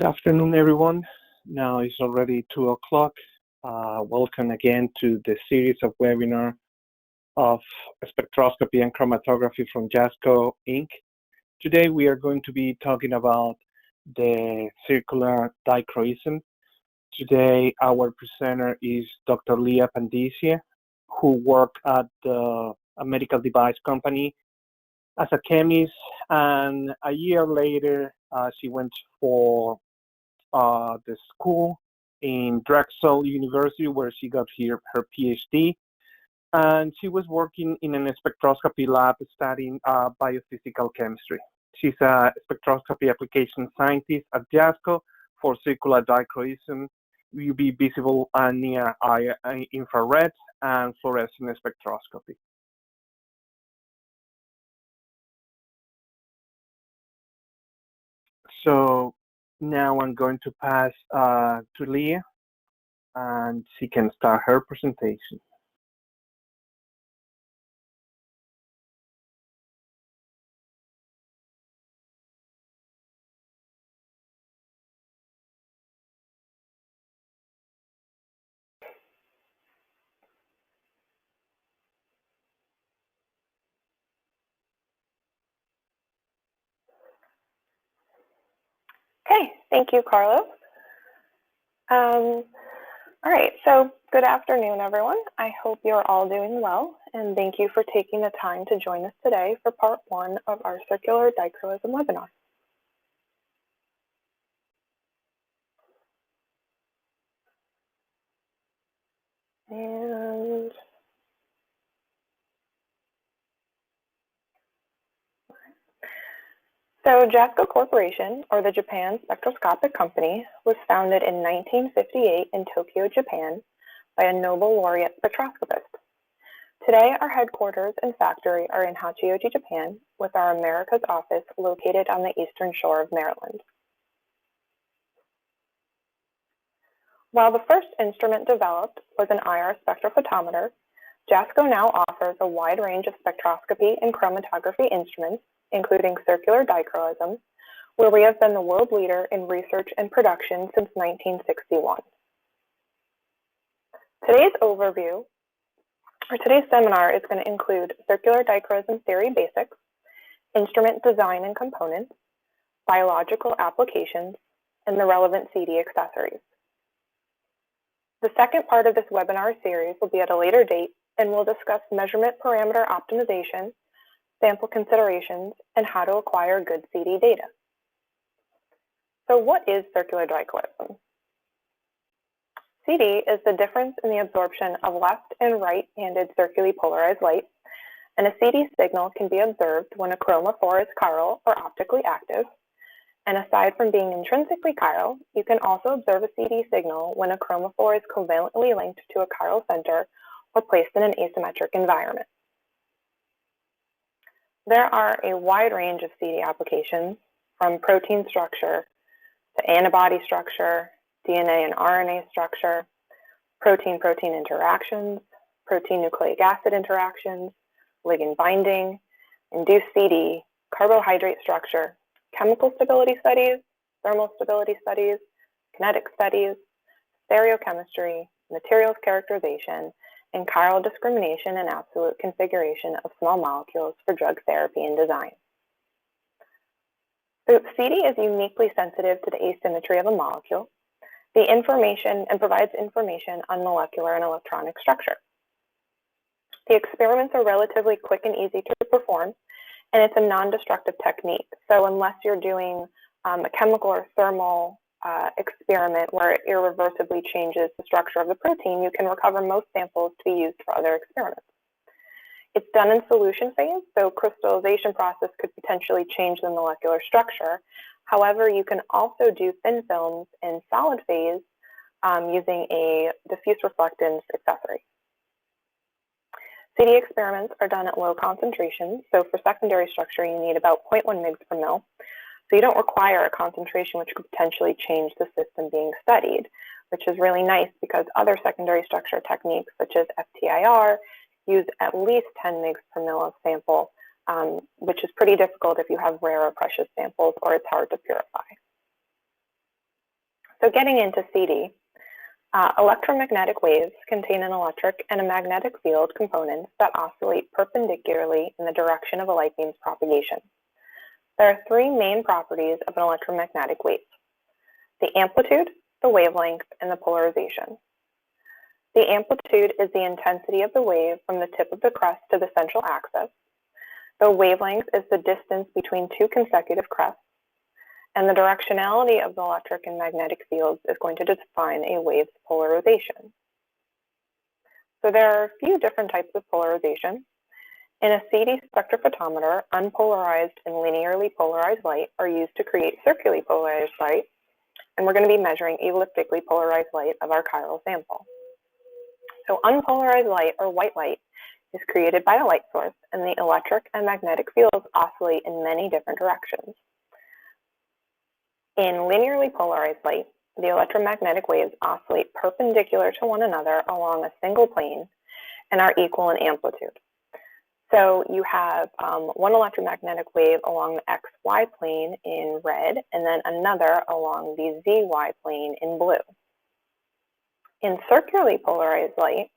Good afternoon, everyone. Now it's already 2 o'clock. Welcome again to the series of webinar of spectroscopy and chromatography from JASCO, Inc. Today we are going to be talking about the circular dichroism. Today our presenter is Dr. Leah Pandisia, who worked at a medical device company as a chemist, and a year later she went for the school in Drexel University, where she got her PhD, and she was working in a spectroscopy lab studying biophysical chemistry. She's a spectroscopy application scientist at JASCO for circular dichroism, UV visible and near infrared, and fluorescence spectroscopy. So now I'm going to pass to Leah, and she can start her presentation. Okay, thank you, Carlos. All right, so good afternoon, everyone. I hope you're all doing well, and thank you for taking the time to join us today for part one of our circular dichroism webinar. And so JASCO Corporation, or the Japan Spectroscopic Company, was founded in 1958 in Tokyo, Japan, by a Nobel laureate spectroscopist. Today, our headquarters and factory are in Hachioji, Japan, with our Americas office located on the eastern shore of Maryland. While the first instrument developed was an IR spectrophotometer, JASCO now offers a wide range of spectroscopy and chromatography instruments, including circular dichroism, where we have been the world leader in research and production since 1961. Today's overview, or today's seminar, is going to include circular dichroism theory basics, instrument design and components, biological applications, and the relevant CD accessories. The second part of this webinar series will be at a later date, and we'll discuss measurement parameter optimization, sample considerations, and how to acquire good CD data. So what is circular dichroism? CD is the difference in the absorption of left and right-handed circularly polarized light, and a CD signal can be observed when a chromophore is chiral or optically active. And aside from being intrinsically chiral, you can also observe a CD signal when a chromophore is covalently linked to a chiral center or placed in an asymmetric environment. There are a wide range of CD applications, from protein structure to antibody structure, DNA and RNA structure, protein-protein interactions, protein nucleic acid interactions, ligand binding, induced CD, carbohydrate structure, chemical stability studies, thermal stability studies, kinetic studies, stereochemistry, materials characterization, and chiral discrimination and absolute configuration of small molecules for drug therapy and design. So CD is uniquely sensitive to the asymmetry of a molecule, the information, and provides information on molecular and electronic structure. The experiments are relatively quick and easy to perform, and it's a non-destructive technique. So unless you're doing a chemical or thermal experiment where it irreversibly changes the structure of the protein, you can recover most samples to be used for other experiments. It's done in solution phase, so crystallization process could potentially change the molecular structure. However, you can also do thin films in solid phase using a diffuse reflectance accessory. CD experiments are done at low concentrations, so for secondary structure you need about 0.1 mg per mil. So you don't require a concentration which could potentially change the system being studied, which is really nice because other secondary structure techniques such as FTIR use at least 10 mg per mil of sample, which is pretty difficult if you have rare or precious samples or it's hard to purify. So getting into CD, electromagnetic waves contain an electric and a magnetic field components that oscillate perpendicularly in the direction of a light beam's propagation. There are three main properties of an electromagnetic wave: the amplitude, the wavelength, and the polarization. The amplitude is the intensity of the wave from the tip of the crest to the central axis. The wavelength is the distance between two consecutive crests. And the directionality of the electric and magnetic fields is going to define a wave's polarization. So there are a few different types of polarization. In a CD spectrophotometer, unpolarized and linearly polarized light are used to create circularly polarized light, and we're going to be measuring elliptically polarized light of our chiral sample. So unpolarized light, or white light, is created by a light source, and the electric and magnetic fields oscillate in many different directions. In linearly polarized light, the electromagnetic waves oscillate perpendicular to one another along a single plane and are equal in amplitude. So you have one electromagnetic wave along the XY plane in red, and then another along the ZY plane in blue. In circularly polarized light,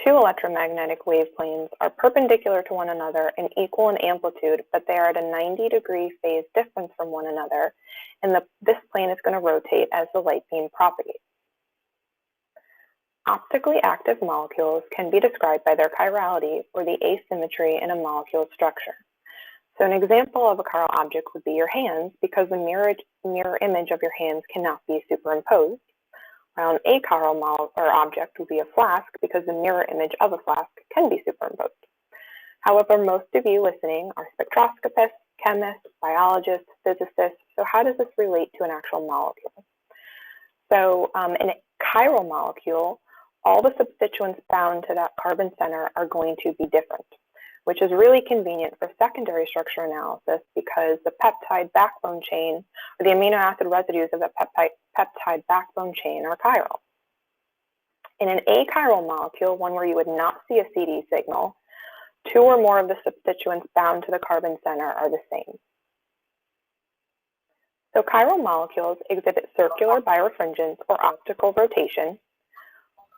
two electromagnetic wave planes are perpendicular to one another and equal in amplitude, but they are at a 90-degree phase difference from one another, and this plane is going to rotate as the light beam propagates. Optically active molecules can be described by their chirality, or the asymmetry in a molecule's structure. So an example of a chiral object would be your hands, because the mirror image of your hands cannot be superimposed. While an achiral object would be a flask, because the mirror image of a flask can be superimposed. However, most of you listening are spectroscopists, chemists, biologists, physicists, so how does this relate to an actual molecule? So in a chiral molecule, all the substituents bound to that carbon center are going to be different, which is really convenient for secondary structure analysis because the peptide backbone chain, or the amino acid residues of the peptide backbone chain, are chiral. In an achiral molecule, one where you would not see a CD signal, two or more of the substituents bound to the carbon center are the same. So chiral molecules exhibit circular birefringence, or optical rotation,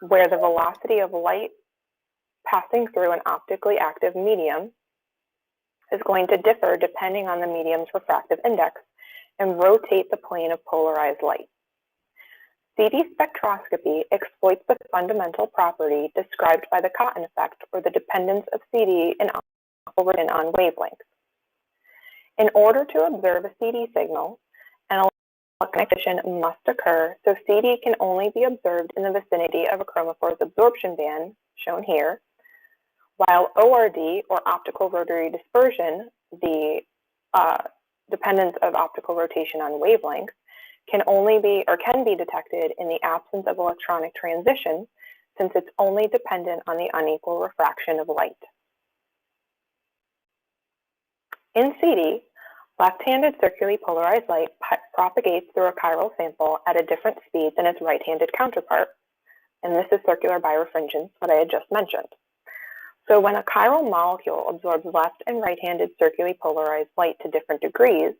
where the velocity of light passing through an optically active medium is going to differ depending on the medium's refractive index and rotate the plane of polarized light. CD spectroscopy exploits the fundamental property described by the Cotton effect, or the dependence of CD and on wavelengths. In order to observe a CD signal, an electronic must occur, so CD can only be observed in the vicinity of a chromaphore's absorption band, shown here, while ORD, or optical rotary dispersion, the dependence of optical rotation on wavelength, can be detected in the absence of electronic transition, since it's only dependent on the unequal refraction of light. In CD, left-handed circularly polarized light propagates through a chiral sample at a different speed than its right-handed counterpart, and this is circular birefringence, what I had just mentioned. So when a chiral molecule absorbs left and right-handed circularly polarized light to different degrees,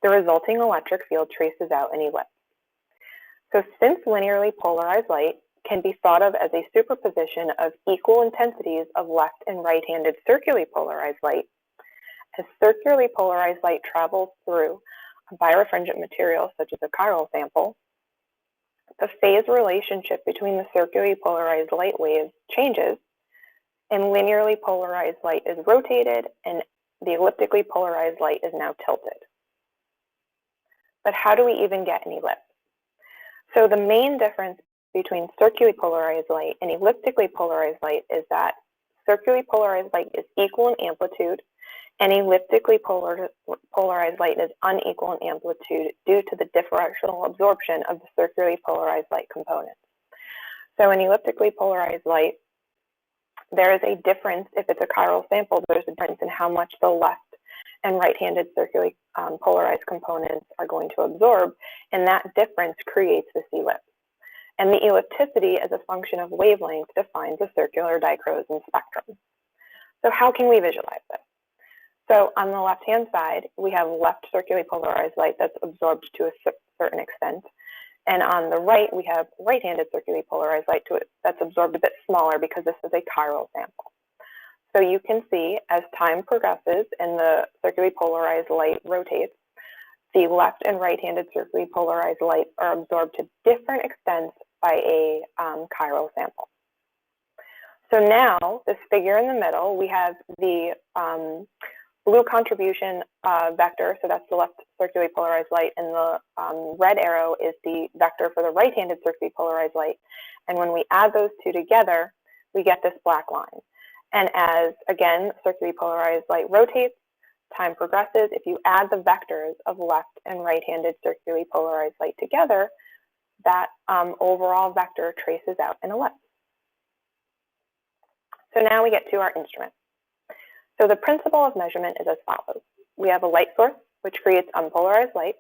the resulting electric field traces out an ellipse. So since linearly polarized light can be thought of as a superposition of equal intensities of left and right-handed circularly polarized light, as circularly polarized light travels through a birefringent material such as a chiral sample, the phase relationship between the circularly polarized light waves changes, and linearly polarized light is rotated, and the elliptically polarized light is now tilted. But how do we even get an ellipse? So the main difference between circularly polarized light and elliptically polarized light is that circularly polarized light is equal in amplitude, and elliptically polarized light is unequal in amplitude due to the differential absorption of the circularly polarized light components. So in elliptically polarized light, there is a difference. If it's a chiral sample, there's a difference in how much the left and right-handed circularly polarized components are going to absorb, and that difference creates this ellipse. And the ellipticity as a function of wavelength defines a circular Dichroism spectrum. So how can we visualize this? So on the left-hand side, we have left circularly polarized light that's absorbed to a certain extent. And on the right, we have right-handed circularly polarized light that's absorbed a bit smaller because this is a chiral sample. So you can see as time progresses and the circularly polarized light rotates, the left and right-handed circularly polarized light are absorbed to different extents by a chiral sample. So now, this figure in the middle, we have the blue contribution vector, so that's the left circularly polarized light, and the red arrow is the vector for the right-handed circularly polarized light. And when we add those two together, we get this black line. And as, again, circularly polarized light rotates, time progresses, if you add the vectors of left and right-handed circularly polarized light together, that overall vector traces out an ellipse. So now we get to our instrument. So the principle of measurement is as follows. We have a light source, which creates unpolarized light,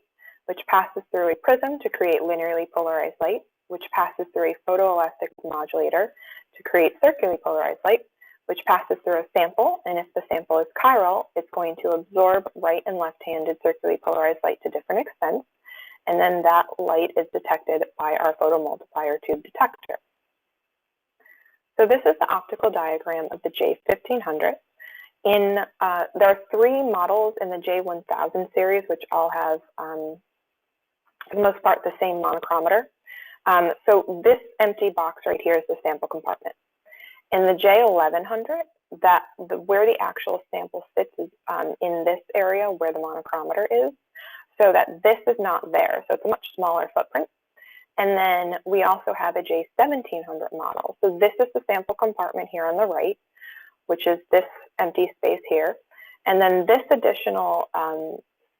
which passes through a prism to create linearly polarized light, which passes through a photoelastic modulator to create circularly polarized light, which passes through a sample, and if the sample is chiral, it's going to absorb right and left-handed circularly polarized light to different extents, and then that light is detected by our photomultiplier tube detector. So this is the optical diagram of the J1500. There are 3 models in the J1000 series, which all have, for the most part, the same monochromator. So this empty box right here is the sample compartment. In the J1100, where the actual sample sits is in this area where the monochromator is, so that this is not there. So it's a much smaller footprint. And then we also have a J1700 model. So this is the sample compartment here on the right, which is this empty space here. And then this additional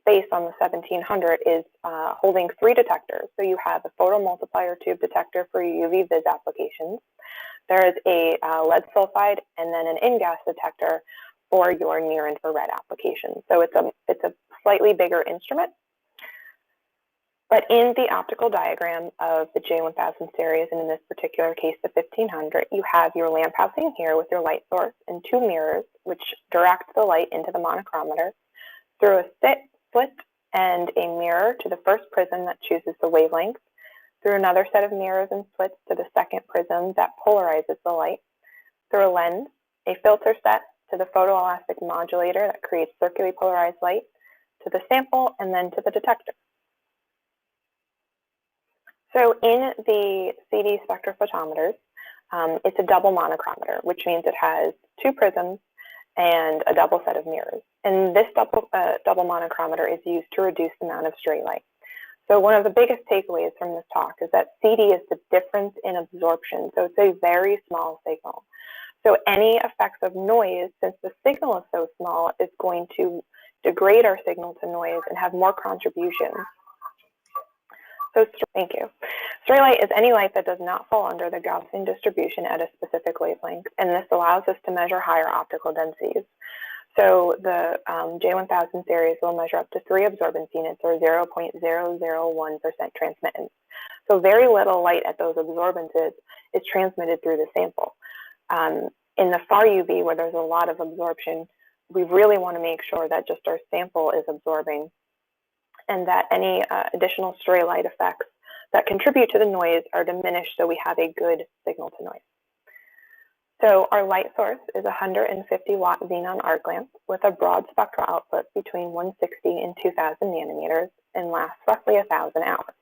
space on the 1700 is holding 3 detectors. So you have a photomultiplier tube detector for UV vis applications. There is a lead sulfide and then an InGas detector for your near infrared applications. So it's a slightly bigger instrument. But in the optical diagram of the J1000 series, and in this particular case, the 1500, you have your lamp housing here with your light source and 2 mirrors, which direct the light into the monochromator through a slit and a mirror to the first prism that chooses the wavelength, through another set of mirrors and slits to the second prism that polarizes the light, through a lens, a filter set to the photoelastic modulator that creates circularly polarized light, to the sample, and then to the detector. So in the CD spectrophotometers, it's a double monochromator, which means it has 2 prisms and a double set of mirrors. And this double monochromator is used to reduce the amount of stray light. So one of the biggest takeaways from this talk is that CD is the difference in absorption. So it's a very small signal. So any effects of noise, since the signal is so small, is going to degrade our signal to noise and have more contributions. So thank you. Stray light is any light that does not fall under the Gaussian distribution at a specific wavelength, and this allows us to measure higher optical densities. So the J1000 series will measure up to 3 absorbance units, or 0.001% transmittance. So very little light at those absorbances is transmitted through the sample. In the far UV, where there's a lot of absorption, we really want to make sure that just our sample is absorbing, and that any additional stray light effects that contribute to the noise are diminished, so we have a good signal to noise. So our light source is a 150-watt xenon arc lamp with a broad spectral output between 160 and 2,000 nanometers and lasts roughly 1,000 hours.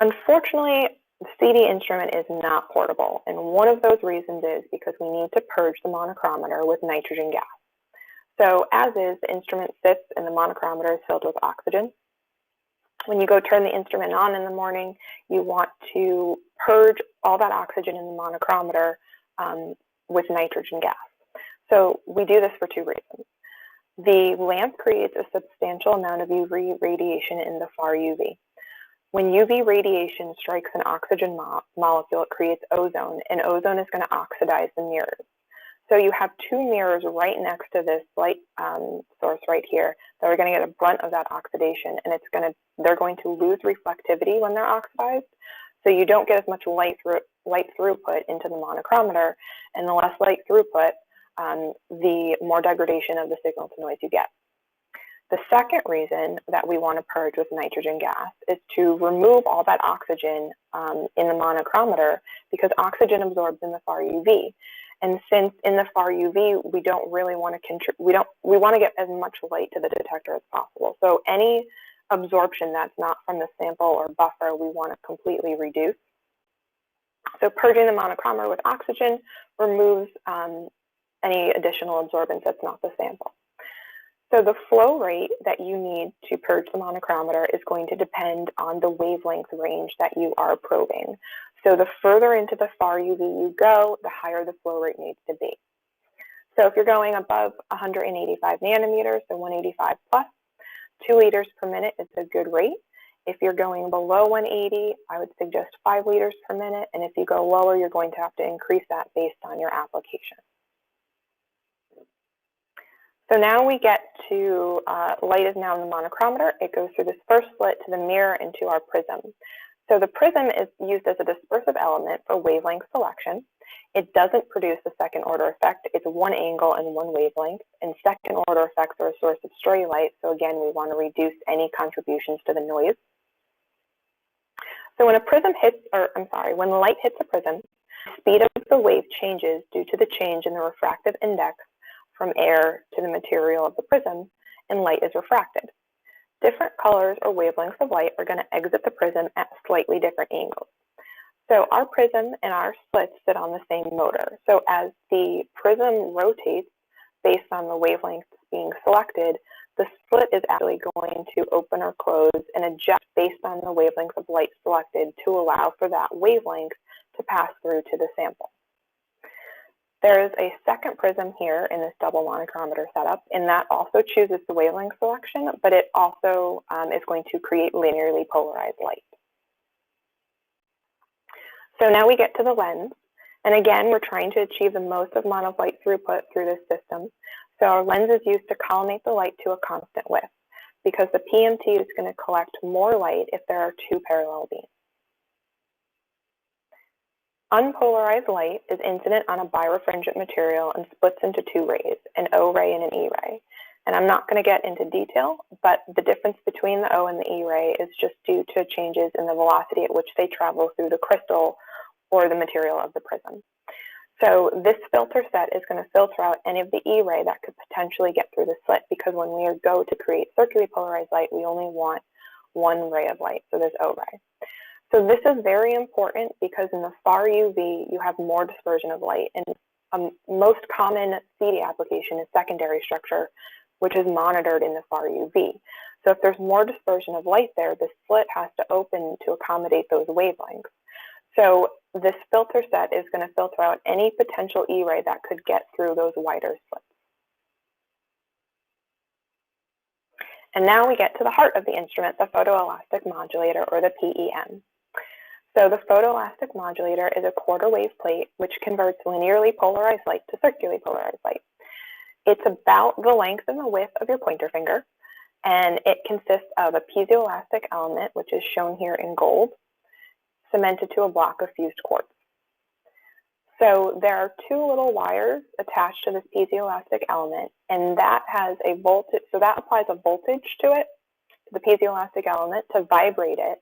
Unfortunately, the CD instrument is not portable, and one of those reasons is because we need to purge the monochromator with nitrogen gas. So as is, the instrument sits and the monochromator is filled with oxygen. When you go turn the instrument on in the morning, you want to purge all that oxygen in the monochromator with nitrogen gas. So we do this for 2 reasons. The lamp creates a substantial amount of UV radiation in the far UV. When UV radiation strikes an oxygen molecule, it creates ozone, and ozone is going to oxidize the mirrors. So you have 2 mirrors right next to this light source right here that are going to get a brunt of that oxidation, and they're going to lose reflectivity when they're oxidized. So you don't get as much light throughput into the monochromator, and the less light throughput, the more degradation of the signal to noise you get. The second reason that we want to purge with nitrogen gas is to remove all that oxygen in the monochromator, because oxygen absorbs in the far UV. And since in the far UV, we don't really want to we want to get as much light to the detector as possible. So any absorption that's not from the sample or buffer, we want to completely reduce. So purging the monochromator with oxygen removes any additional absorbance that's not the sample. So the flow rate that you need to purge the monochromator is going to depend on the wavelength range that you are probing. So the further into the far UV you go, the higher the flow rate needs to be. So if you're going above 185 nanometers, so 185 plus, 2 liters per minute is a good rate. If you're going below 180, I would suggest 5 liters per minute. And if you go lower, you're going to have to increase that based on your application. So now we get to light is now in the monochromator. It goes through this first slit to the mirror and to our prism. So the prism is used as a dispersive element for wavelength selection. It doesn't produce a second order effect. It's one angle and one wavelength. And second order effects are a source of stray light. So again, we want to reduce any contributions to the noise. So when a prism hits, when light hits a prism, the speed of the wave changes due to the change in the refractive index from air to the material of the prism, and light is refracted. Different colors or wavelengths of light are going to exit the prism at slightly different angles. So our prism and our slits sit on the same motor. So as the prism rotates based on the wavelengths being selected, the slit is actually going to open or close and adjust based on the wavelength of light selected to allow for that wavelength to pass through to the sample. There is a second prism here in this double monochromator setup, and that also chooses the wavelength selection, but it also is going to create linearly polarized light. So now we get to the lens, and again, we're trying to achieve the most amount of light throughput through this system. So our lens is used to collimate the light to a constant width, because the PMT is going to collect more light if there are 2 parallel beams. Unpolarized light is incident on a birefringent material and splits into 2 rays, an O ray and an E ray. And I'm not going to get into detail, but the difference between the O and the E ray is just due to changes in the velocity at which they travel through the crystal or the material of the prism. So this filter set is going to filter out any of the E ray that could potentially get through the slit, because when we go to create circularly polarized light, we only want 1 ray of light, so there's O ray. So this is very important because in the far UV, you have more dispersion of light. And most common CD application is secondary structure, which is monitored in the far UV. So if there's more dispersion of light there, the slit has to open to accommodate those wavelengths. So this filter set is going to filter out any potential E ray that could get through those wider slits. And now we get to the heart of the instrument, the photoelastic modulator, or the PEM. So the photoelastic modulator is a quarter wave plate which converts linearly polarized light to circularly polarized light. It's about the length and the width of your pointer finger, and it consists of a piezoelastic element, which is shown here in gold, cemented to a block of fused quartz. So there are 2 little wires attached to this piezoelastic element, and that has a voltage, so that applies a voltage to it, to the piezoelastic element, to vibrate it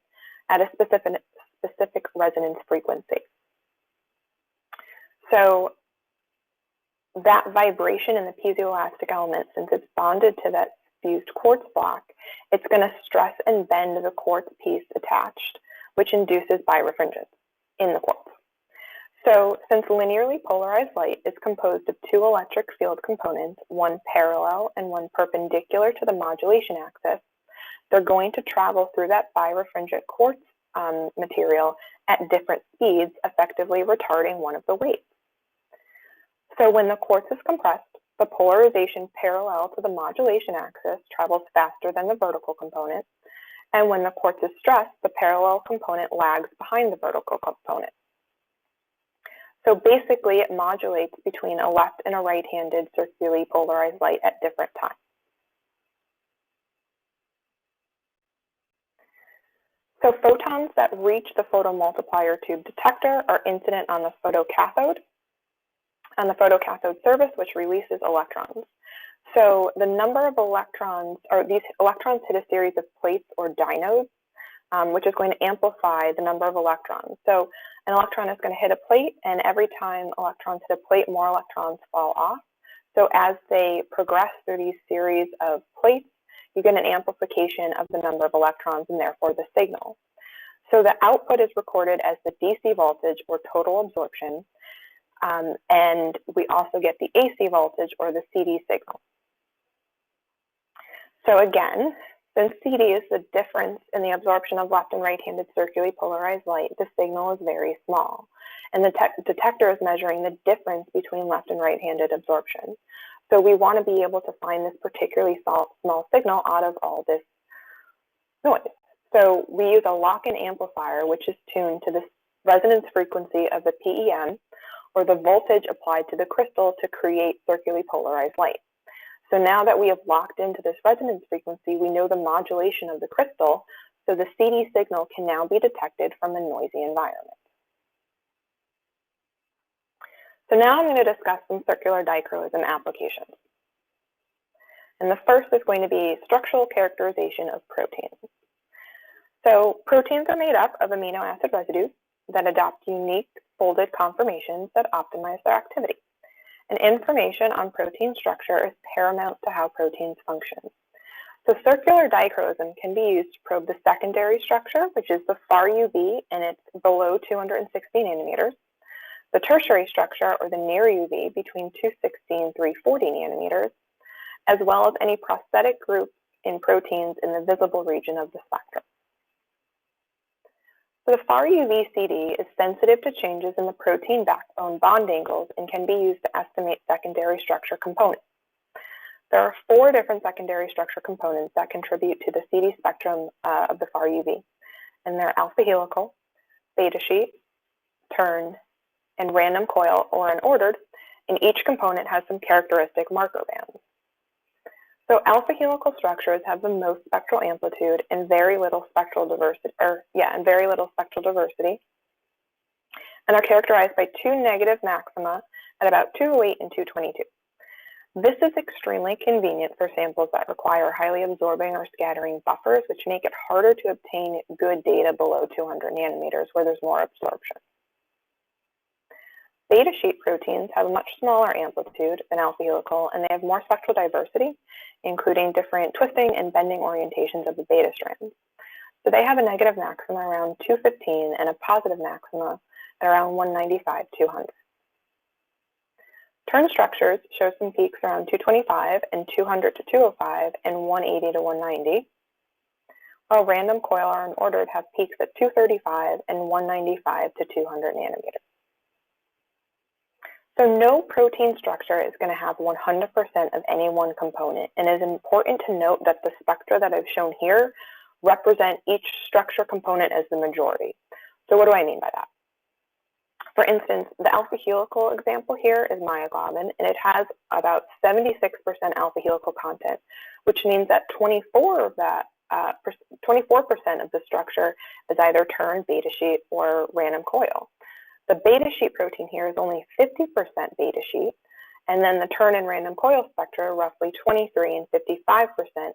at a specific resonance frequency. So that vibration in the piezoelastic element, since it's bonded to that fused quartz block, it's going to stress and bend the quartz piece attached, which induces birefringence in the quartz. So since linearly polarized light is composed of 2 electric field components, one parallel and one perpendicular to the modulation axis, they're going to travel through that birefringent quartz material at different speeds, effectively retarding one of the waves. So when the quartz is compressed, the polarization parallel to the modulation axis travels faster than the vertical component, and when the quartz is stressed, the parallel component lags behind the vertical component. So basically, it modulates between a left and a right-handed circularly polarized light at different times. So photons that reach the photomultiplier tube detector are incident on the photocathode surface, which releases electrons. So the number of electrons, or these electrons hit a series of plates or dynodes, which is going to amplify the number of electrons. So an electron is going to hit a plate, and every time electrons hit a plate, more electrons fall off. So as they progress through these series of plates, you get an amplification of the number of electrons and therefore the signal. So the output is recorded as the DC voltage or total absorption, and we also get the AC voltage or the CD signal. So again, since CD is the difference in the absorption of left and right-handed circularly polarized light, the signal is very small. And the detector is measuring the difference between left and right-handed absorption. So we want to be able to find this particularly small signal out of all this noise. So we use a lock-in amplifier, which is tuned to the resonance frequency of the PEM, or the voltage applied to the crystal to create circularly polarized light. So now that we have locked into this resonance frequency, we know the modulation of the crystal, so the CD signal can now be detected from a noisy environment. So now I'm going to discuss some circular dichroism applications. And the first is going to be structural characterization of proteins. So proteins are made up of amino acid residues that adopt unique folded conformations that optimize their activity. And information on protein structure is paramount to how proteins function. So circular dichroism can be used to probe the secondary structure, which is the far UV, and it's below 260 nanometers. The tertiary structure, or the near UV, between 260 and 340 nanometers, as well as any prosthetic groups in proteins in the visible region of the spectrum. So the far UV CD is sensitive to changes in the protein backbone bond angles and can be used to estimate secondary structure components. There are 4 different secondary structure components that contribute to the CD spectrum of the far UV, and they're alpha helical, beta sheet, turn, and random coil or unordered, and each component has some characteristic marker bands. So alpha helical structures have the most spectral amplitude and very little spectral diversity, and are characterized by 2 negative maxima at about 208 and 222. This is extremely convenient for samples that require highly absorbing or scattering buffers, which make it harder to obtain good data below 200 nanometers where there's more absorption. Beta sheet proteins have a much smaller amplitude than alpha helical, and they have more spectral diversity, including different twisting and bending orientations of the beta strands. So they have a negative maxima around 215 and a positive maxima at around 195, 200. Turn structures show some peaks around 225 and 200 to 205 and 180 to 190, while random coil or unordered have peaks at 235 and 195 to 200 nanometers. So no protein structure is going to have 100% of any one component, and it is important to note that the spectra that I've shown here represent each structure component as the majority. So what do I mean by that? For instance, the alpha helical example here is myoglobin, and it has about 76% alpha helical content, which means that 24% of the structure is either turn, beta sheet, or random coil. The beta sheet protein here is only 50% beta sheet, and then the turn and random coil spectra are roughly 23 and 55%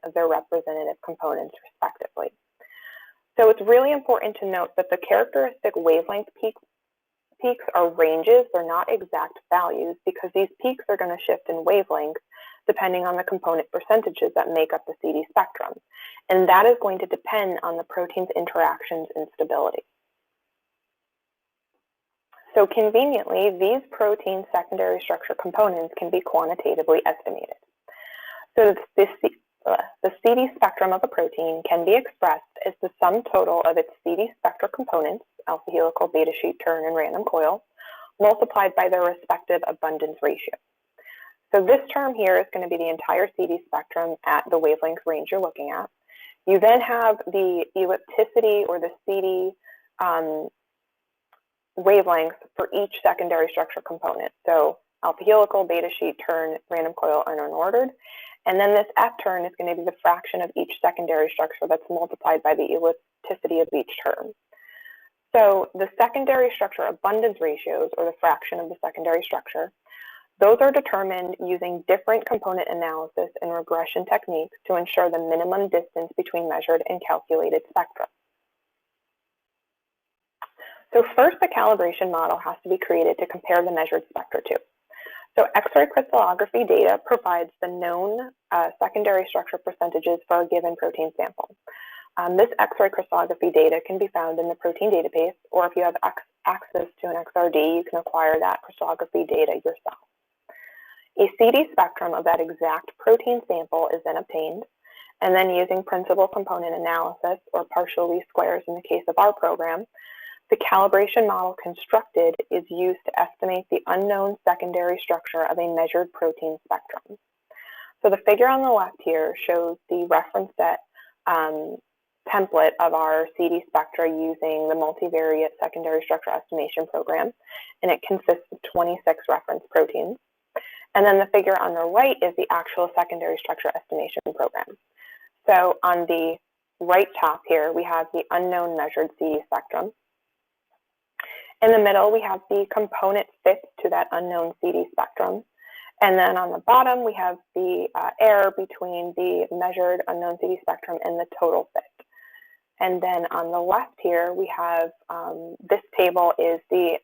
of their representative components, respectively. So it's really important to note that the characteristic wavelength peaks are ranges, they're not exact values, because these peaks are going to shift in wavelength depending on the component percentages that make up the CD spectrum. And that is going to depend on the protein's interactions and stability. So conveniently, these protein secondary structure components can be quantitatively estimated. So the CD spectrum of a protein can be expressed as the sum total of its CD spectral components, alpha helical, beta sheet, turn, and random coil, multiplied by their respective abundance ratio. So this term here is going to be the entire CD spectrum at the wavelength range you're looking at. You then have the ellipticity or the CD wavelength for each secondary structure component. So alpha helical, beta sheet, turn, random coil, and unordered. And then this F turn is going to be the fraction of each secondary structure that's multiplied by the ellipticity of each term. So the secondary structure abundance ratios, or the fraction of the secondary structure, Those are determined using different component analysis and regression techniques to ensure the minimum distance between measured and calculated spectra. So first, the calibration model has to be created to compare the measured spectra to. So X-ray crystallography data provides the known secondary structure percentages for a given protein sample. This X-ray crystallography data can be found in the protein database, or if you have access to an XRD, you can acquire that crystallography data yourself. A CD spectrum of that exact protein sample is then obtained, and then using principal component analysis, or partial least squares in the case of our program, the calibration model constructed is used to estimate the unknown secondary structure of a measured protein spectrum. So the figure on the left here shows the reference set template of our CD spectra using the multivariate secondary structure estimation program, and it consists of 26 reference proteins. And then the figure on the right is the actual secondary structure estimation program. So on the right top here, we have the unknown measured CD spectrum. In the middle, we have the component fit to that unknown CD spectrum. And then on the bottom, we have the error between the measured unknown CD spectrum and the total fit. And then on the left here, we have this table is the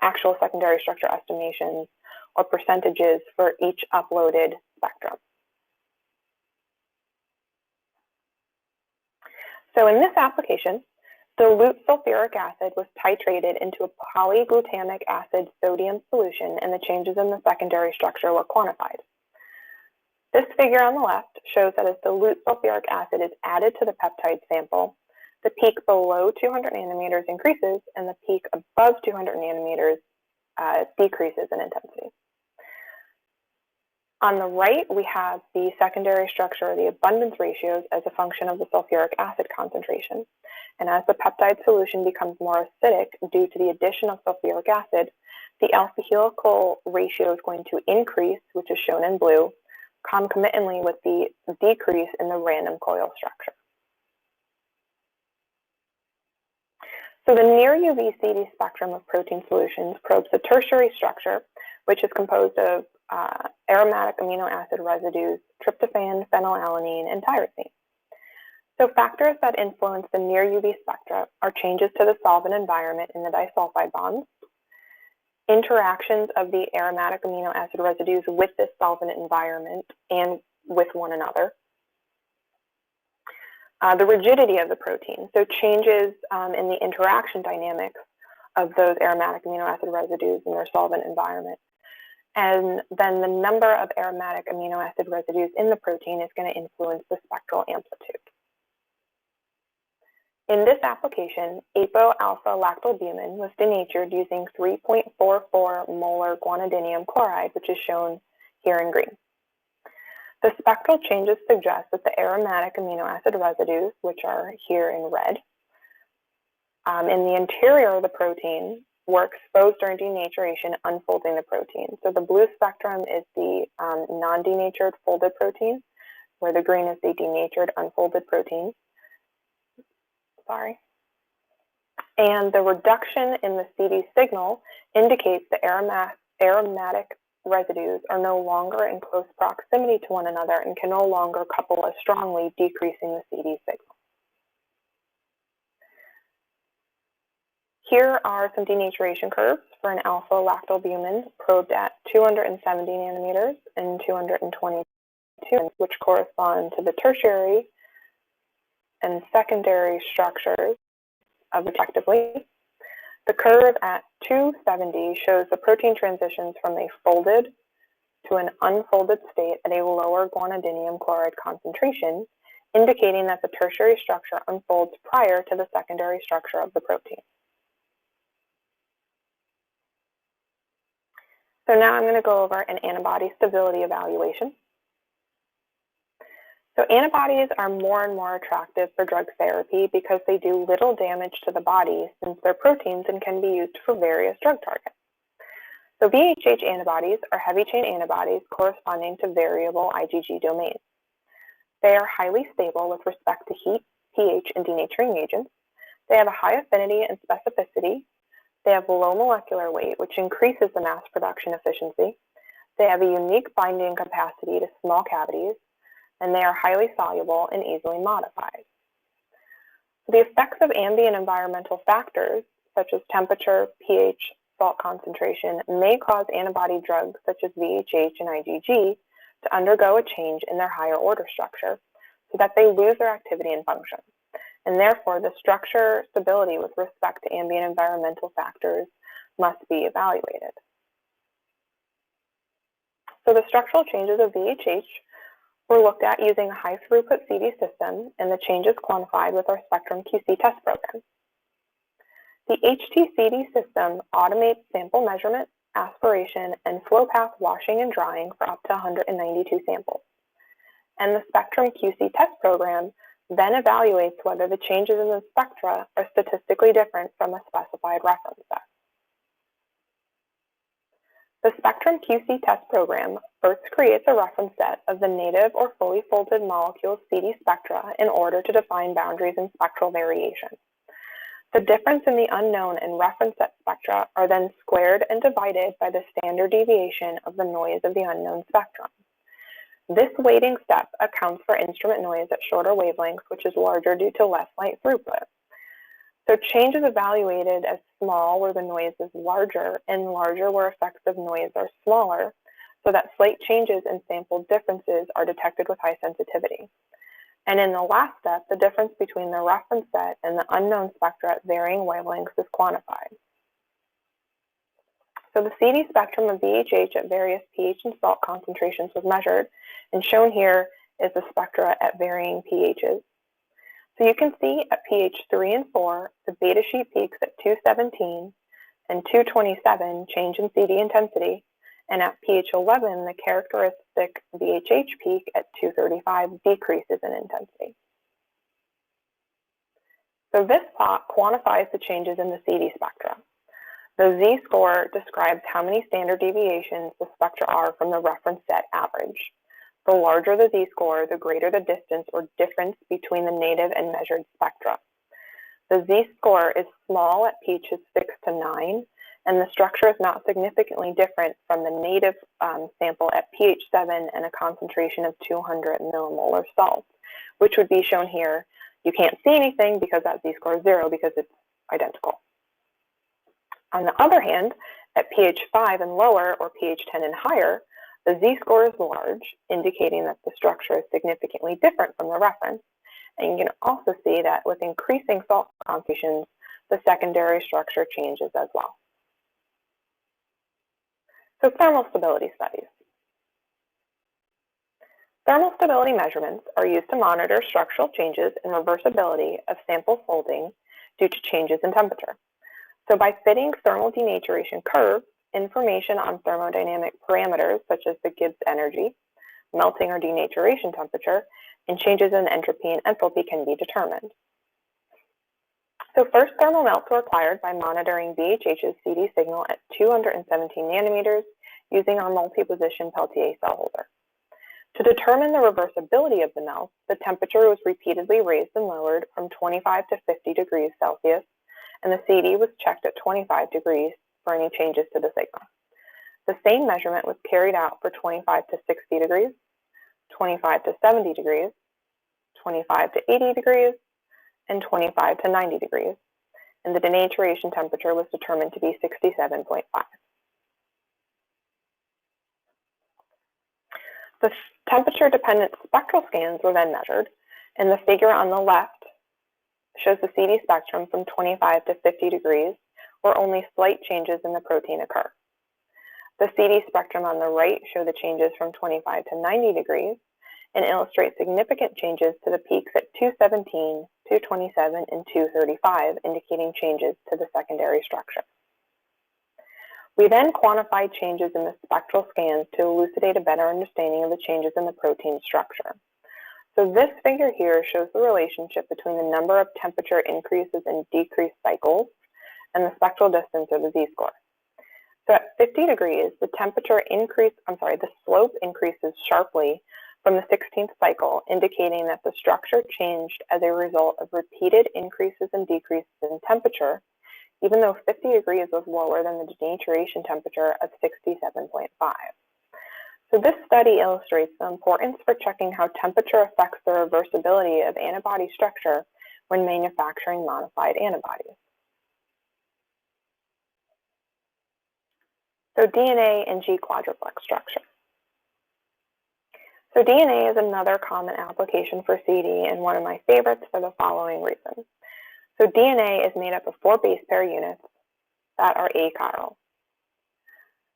actual secondary structure estimations or percentages for each uploaded spectrum. So in this application, dilute sulfuric acid was titrated into a polyglutamic acid sodium solution, and the changes in the secondary structure were quantified. This figure on the left shows that as dilute sulfuric acid is added to the peptide sample, the peak below 200 nanometers increases and the peak above 200 nanometers decreases in intensity. On the right, we have the secondary structure, the abundance ratios, as a function of the sulfuric acid concentration. And as the peptide solution becomes more acidic due to the addition of sulfuric acid, the alpha helical ratio is going to increase, which is shown in blue, concomitantly with the decrease in the random coil structure. So the near UV CD spectrum of protein solutions probes the tertiary structure, which is composed of aromatic amino acid residues, tryptophan, phenylalanine, and tyrosine. So factors that influence the near UV spectra are changes to the solvent environment in the disulfide bonds, interactions of the aromatic amino acid residues with this solvent environment and with one another, the rigidity of the protein, so changes in the interaction dynamics of those aromatic amino acid residues in their solvent environment. And then the number of aromatic amino acid residues in the protein is going to influence the spectral amplitude. In this application, apo-alpha-lactobutane was denatured using 3.44 molar guanidinium chloride, which is shown here in green. The spectral changes suggest that the aromatic amino acid residues, which are here in red, in the interior of the protein were exposed during denaturation, unfolding the protein. So the blue spectrum is the non-denatured folded protein, where the green is the denatured unfolded protein. Sorry. And the reduction in the CD signal indicates the aromatic residues are no longer in close proximity to one another and can no longer couple as strongly, decreasing the CD signal. Here are some denaturation curves for an alpha-lactobutane probed at 270 nanometers and 222, which correspond to the tertiary and secondary structures of respectively. The curve at 270 shows the protein transitions from a folded to an unfolded state at a lower guanidinium chloride concentration, indicating that the tertiary structure unfolds prior to the secondary structure of the protein. So now I'm going to go over an antibody stability evaluation. So antibodies are more and more attractive for drug therapy because they do little damage to the body since they're proteins and can be used for various drug targets. So VHH antibodies are heavy chain antibodies corresponding to variable IgG domains. They are highly stable with respect to heat, pH, and denaturing agents. They have a high affinity and specificity. They have low molecular weight, which increases the mass production efficiency. They have a unique binding capacity to small cavities, and they are highly soluble and easily modified. The effects of ambient environmental factors, such as temperature, pH, salt concentration, may cause antibody drugs such as VHH and IgG to undergo a change in their higher order structure so that they lose their activity and function. And therefore, the structure stability with respect to ambient environmental factors must be evaluated. So the structural changes of VHH were looked at using a high throughput CD system, and the changes quantified with our Spectrum QC test program. The HT-CD system automates sample measurement, aspiration, and flow path washing and drying for up to 192 samples. And the Spectrum QC test program then evaluates whether the changes in the spectra are statistically different from a specified reference set. The Spectrum QC test program first creates a reference set of the native or fully folded molecule CD spectra in order to define boundaries and spectral variation. The difference in the unknown and reference set spectra are then squared and divided by the standard deviation of the noise of the unknown spectrum. This weighting step accounts for instrument noise at shorter wavelengths, which is larger due to less light throughput. So change is evaluated as small where the noise is larger and larger where effects of noise are smaller, so that slight changes in sample differences are detected with high sensitivity. And in the last step, the difference between the reference set and the unknown spectra at varying wavelengths is quantified. So the CD spectrum of VHH at various pH and salt concentrations was measured, and shown here is the spectra at varying pHs. So you can see at pH 3 and 4, the beta sheet peaks at 217 and 227 change in CD intensity, and at pH 11, the characteristic VHH peak at 235 decreases in intensity. So this plot quantifies the changes in the CD spectra. The Z-score describes how many standard deviations the spectra are from the reference set average. The larger the Z-score, the greater the distance or difference between the native and measured spectra. The Z-score is small at pHs 6 to 9, and the structure is not significantly different from the native sample at pH 7 and a concentration of 200 millimolar salt, which would be shown here. You can't see anything because that Z-score is 0 because it's identical. On the other hand, at pH 5 and lower, or pH 10 and higher, the Z-score is large, indicating that the structure is significantly different from the reference. And you can also see that with increasing salt concentrations, the secondary structure changes as well. So thermal stability studies. Thermal stability measurements are used to monitor structural changes and reversibility of sample folding due to changes in temperature. So by fitting thermal denaturation curves, information on thermodynamic parameters such as the Gibbs energy, melting or denaturation temperature, and changes in entropy and enthalpy can be determined. So first thermal melts were acquired by monitoring VHH's CD signal at 217 nanometers using our multi-position Peltier cell holder. To determine the reversibility of the melt, the temperature was repeatedly raised and lowered from 25 to 50 degrees Celsius, and the CD was checked at 25 degrees for any changes to the signal. The same measurement was carried out for 25 to 60 degrees, 25 to 70 degrees, 25 to 80 degrees, and 25 to 90 degrees, and the denaturation temperature was determined to be 67.5. The temperature-dependent spectral scans were then measured, and the figure on the left shows the CD spectrum from 25 to 50 degrees, where only slight changes in the protein occur. The CD spectrum on the right show the changes from 25 to 90 degrees and illustrate significant changes to the peaks at 217, 227, and 235, indicating changes to the secondary structure. We then quantified changes in the spectral scans to elucidate a better understanding of the changes in the protein structure. So this figure here shows the relationship between the number of temperature increases and decreased cycles and the spectral distance, or the Z-score. So at 50 degrees, the slope increases sharply from the 16th cycle, indicating that the structure changed as a result of repeated increases and decreases in temperature, even though 50 degrees was lower than the denaturation temperature of 67.5. So this study illustrates the importance for checking how temperature affects the reversibility of antibody structure when manufacturing modified antibodies. So DNA and G quadruplex structure. So DNA is another common application for CD and one of my favorites for the following reasons. So DNA is made up of 4 base pair units that are achiral.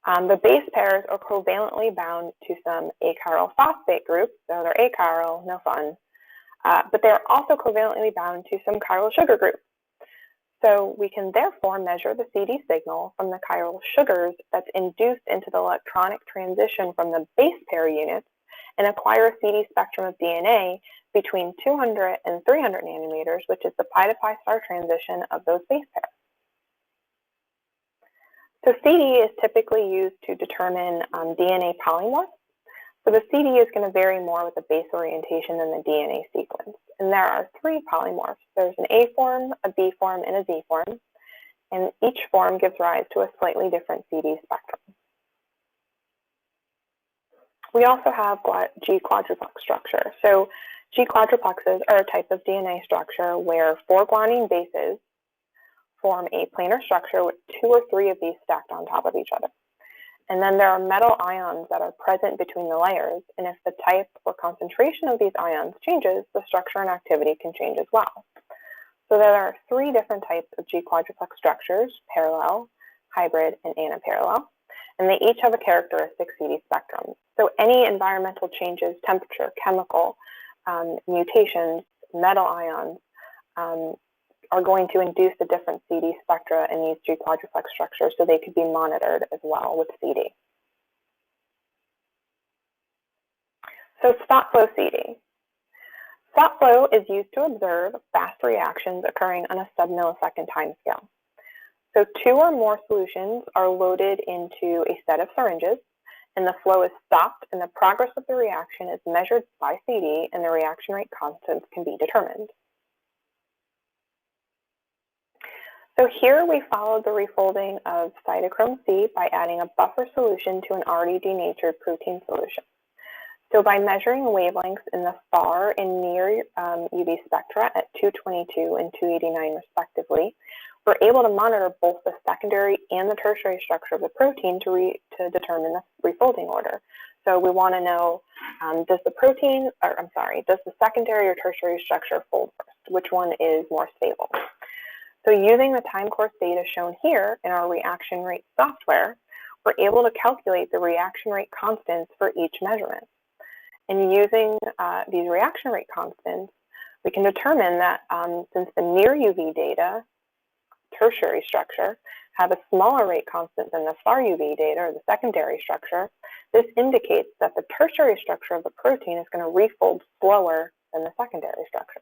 The base pairs are covalently bound to some achiral phosphate groups, so they're achiral, no fun, but they're also covalently bound to some chiral sugar groups. So we can therefore measure the CD signal from the chiral sugars that's induced into the electronic transition from the base pair units and acquire a CD spectrum of DNA between 200 and 300 nanometers, which is the pi-to-pi star transition of those base pairs. So CD is typically used to determine DNA polymorphs. So the CD is going to vary more with the base orientation than the DNA sequence. And there are 3 polymorphs. There's an A form, a B form, and a Z form. And each form gives rise to a slightly different CD spectrum. We also have G quadruplex structure. So G quadruplexes are a type of DNA structure where 4 guanine bases form a planar structure with 2 or 3 of these stacked on top of each other. And then there are metal ions that are present between the layers, and if the type or concentration of these ions changes, the structure and activity can change as well. So there are 3 different types of G quadruplex structures: parallel, hybrid, and antiparallel, and they each have a characteristic CD spectrum. So any environmental changes, temperature, chemical mutations, metal ions, are going to induce a different CD spectra in these G quadruplex structures, so they could be monitored as well with CD. So spot flow CD. Spot flow is used to observe fast reactions occurring on a sub-millisecond timescale. So 2 or more solutions are loaded into a set of syringes, and the flow is stopped, and the progress of the reaction is measured by CD, and the reaction rate constants can be determined. So here we followed the refolding of cytochrome C by adding a buffer solution to an already denatured protein solution. So by measuring wavelengths in the far and near UV spectra at 222 and 289 respectively, we're able to monitor both the secondary and the tertiary structure of the protein to determine the refolding order. So we want to know, does the secondary or tertiary structure fold first? Which one is more stable? So using the time course data shown here in our reaction rate software, we're able to calculate the reaction rate constants for each measurement. And using these reaction rate constants, we can determine that since the near UV data, tertiary structure, have a smaller rate constant than the far UV data, or the secondary structure, this indicates that the tertiary structure of the protein is going to refold slower than the secondary structure.